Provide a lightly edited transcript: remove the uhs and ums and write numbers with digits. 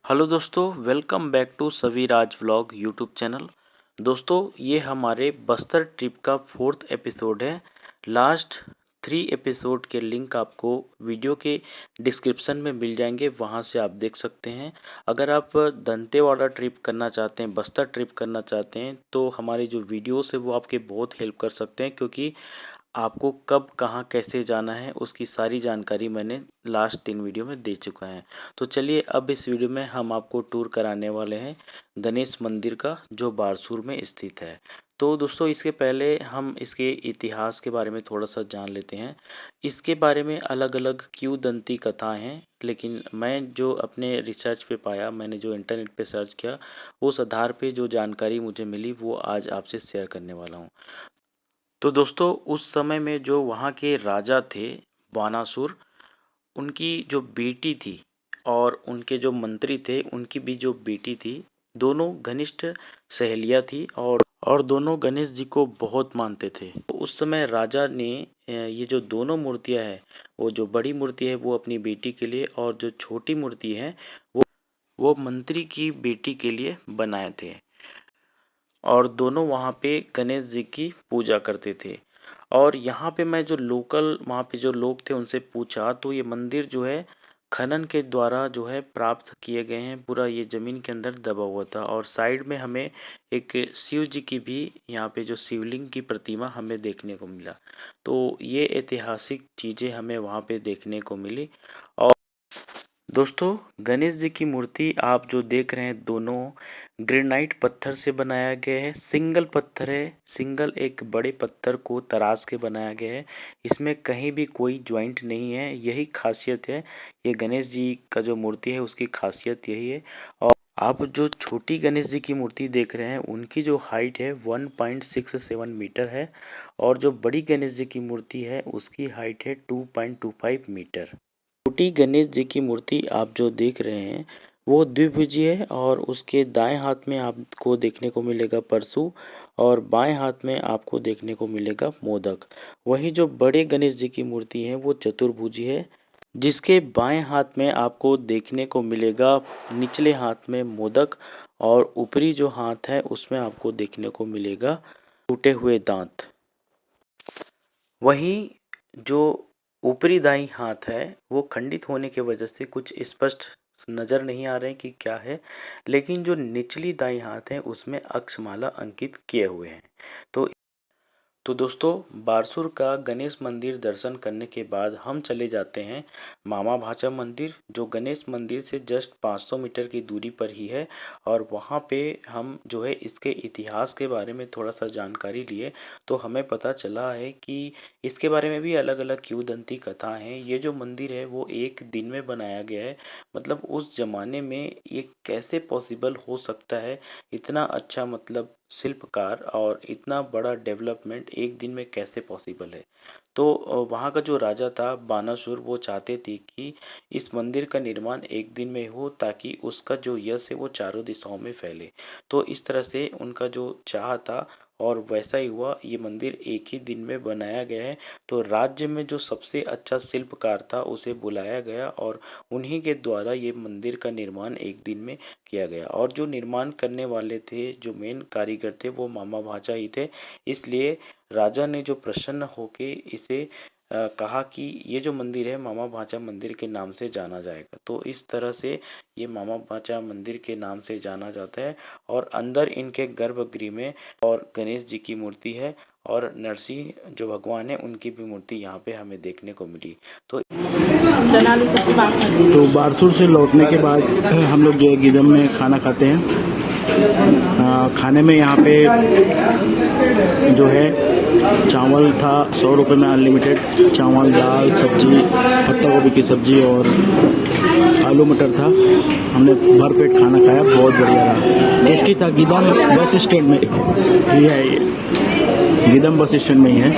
Hello दोस्तों, welcome back to Saviraj vlog YouTube channel. दोस्तों, ये हमारे बस्तर ट्रिप का 4th एपिसोड है। लास्ट 3 एपिसोड के लिंक आपको वीडियो के डिस्क्रिप्शन में मिल जाएंगे, वहां से आप देख सकते हैं। अगर आप दंतेवाड़ा ट्रिप करना चाहते हैं, बस्तर ट्रिप करना चाहते हैं, तो हमारी जो वीडियोस है वो आपके बहुत हेल्प कर सकते हैं, क्योंकि आपको कब कहाँ कैसे जाना है उसकी सारी जानकारी मैंने लास्ट 3 वीडियो में दे चुका है। तो चलिए, अब इस वीडियो में हम आपको टूर कराने वाले हैं गणेश मंदिर का, जो बारसूर में स्थित है। तो दोस्तों, इसके पहले हम इसके इतिहास के बारे में थोड़ा सा जान लेते हैं। इसके बारे में अलग अलग किंवदंती कथाएं हैं, लेकिन मैं जो अपने रिसर्च पे पाया, मैंने जो इंटरनेट पे सर्च किया, उस आधार पे जो जानकारी मुझे मिली वो आज आपसे शेयर करने वाला हूँ। तो दोस्तों, उस समय में जो वहाँ के राजा थे बानासुर, उनकी जो बेटी थी और उनके जो मंत्री थे उनकी भी जो बेटी थी, दोनों घनिष्ठ सहेलियाँ थी और दोनों गणेश जी को बहुत मानते थे। तो उस समय राजा ने ये जो दोनों मूर्तियाँ हैं, वो जो बड़ी मूर्ति है वो अपनी बेटी के लिए, और जो छोटी मूर्ति है वो मंत्री की बेटी के लिए बनाए थे। और दोनों वहाँ पे गणेश जी की पूजा करते थे। और यहाँ पे मैं जो लोकल वहाँ पे जो लोग थे उनसे पूछा, तो ये मंदिर जो है खनन के द्वारा जो है प्राप्त किए गए हैं। पूरा ये ज़मीन के अंदर दबा हुआ था। और साइड में हमें एक शिव जी की भी, यहाँ पे जो शिवलिंग की प्रतिमा हमें देखने को मिला। तो ये ऐतिहासिक चीज़ें हमें वहाँ पे देखने को मिली। और दोस्तों, गणेश जी की मूर्ति आप जो देख रहे हैं, दोनों ग्रेनाइट पत्थर से बनाया गया है। सिंगल पत्थर है, सिंगल एक बड़े पत्थर को तराश के बनाया गया है। इसमें कहीं भी कोई ज्वाइंट नहीं है, यही खासियत है। ये गणेश जी का जो मूर्ति है उसकी खासियत यही है। और आप जो छोटी गणेश जी की मूर्ति देख रहे हैं, उनकी जो हाइट है 1.67 मीटर है, और जो बड़ी गणेश जी की मूर्ति है उसकी हाइट है 2.25 मीटर। छोटी गणेश जी की मूर्ति आप जो देख रहे हैं वो द्विभुजीय है, और उसके दाएं हाथ में आपको देखने को मिलेगा परशु, और बाएं हाथ में आपको देखने को मिलेगा मोदक। वहीं जो बड़े गणेश जी की मूर्ति है वो चतुर्भुजी है, जिसके बाएं हाथ में आपको देखने को मिलेगा निचले हाथ में मोदक, और ऊपरी जो हाथ है उसमें आपको देखने को मिलेगा टूटे हुए दांत। वहीं जो ऊपरी दाईं हाथ है वो खंडित होने की वजह से कुछ स्पष्ट नज़र नहीं आ रहे हैं कि क्या है, लेकिन जो निचली दाईं हाथ है उसमें अक्षमाला अंकित किए हुए हैं। तो दोस्तों, बारसूर का गणेश मंदिर दर्शन करने के बाद हम चले जाते हैं मामा भाचा मंदिर, जो गणेश मंदिर से जस्ट 500 मीटर की दूरी पर ही है। और वहाँ पे हम जो है इसके इतिहास के बारे में थोड़ा सा जानकारी लिए, तो हमें पता चला है कि इसके बारे में भी अलग अलग किंवदंती कथा हैं। ये जो मंदिर है वो एक दिन में बनाया गया है। मतलब उस ज़माने में ये कैसे पॉसिबल हो सकता है, इतना अच्छा मतलब शिल्पकार और इतना बड़ा डेवलपमेंट एक दिन में कैसे पॉसिबल है। तो वहाँ का जो राजा था बानासुर, वो चाहते थे कि इस मंदिर का निर्माण एक दिन में हो, ताकि उसका जो यश है वो चारों दिशाओं में फैले। तो इस तरह से उनका जो चाह था, और वैसा ही हुआ। ये मंदिर एक ही दिन में बनाया गया है। तो राज्य में जो सबसे अच्छा शिल्पकार था उसे बुलाया गया, और उन्हीं के द्वारा ये मंदिर का निर्माण एक दिन में किया गया। और जो निर्माण करने वाले थे, जो मेन कारीगर थे, वो मामा भाचा ही थे। इसलिए राजा ने जो प्रसन्न होके इसे कहा कि ये जो मंदिर है मामा भाचा मंदिर के नाम से जाना जाएगा। तो इस तरह से ये मामा भाचा मंदिर के नाम से जाना जाता है। और अंदर इनके गर्भगृह में और गणेश जी की मूर्ति है, और नरसिंह जो भगवान है उनकी भी मूर्ति यहाँ पे हमें देखने को मिली। तो बारसूर से लौटने के बाद हम लोग जो है गिदम में खाना खाते हैं। खाने में यहाँ पे जो है चावल था 100 रुपये में अनलिमिटेड। चावल, दाल, सब्जी, पत्ता गोभी की सब्जी और आलू मटर था। हमने भर पेट खाना खाया, बहुत बढ़िया रहा, टेस्टी था। गिदम बस स्टैंड में ही है, ये गिदम बस स्टैंड में ही है।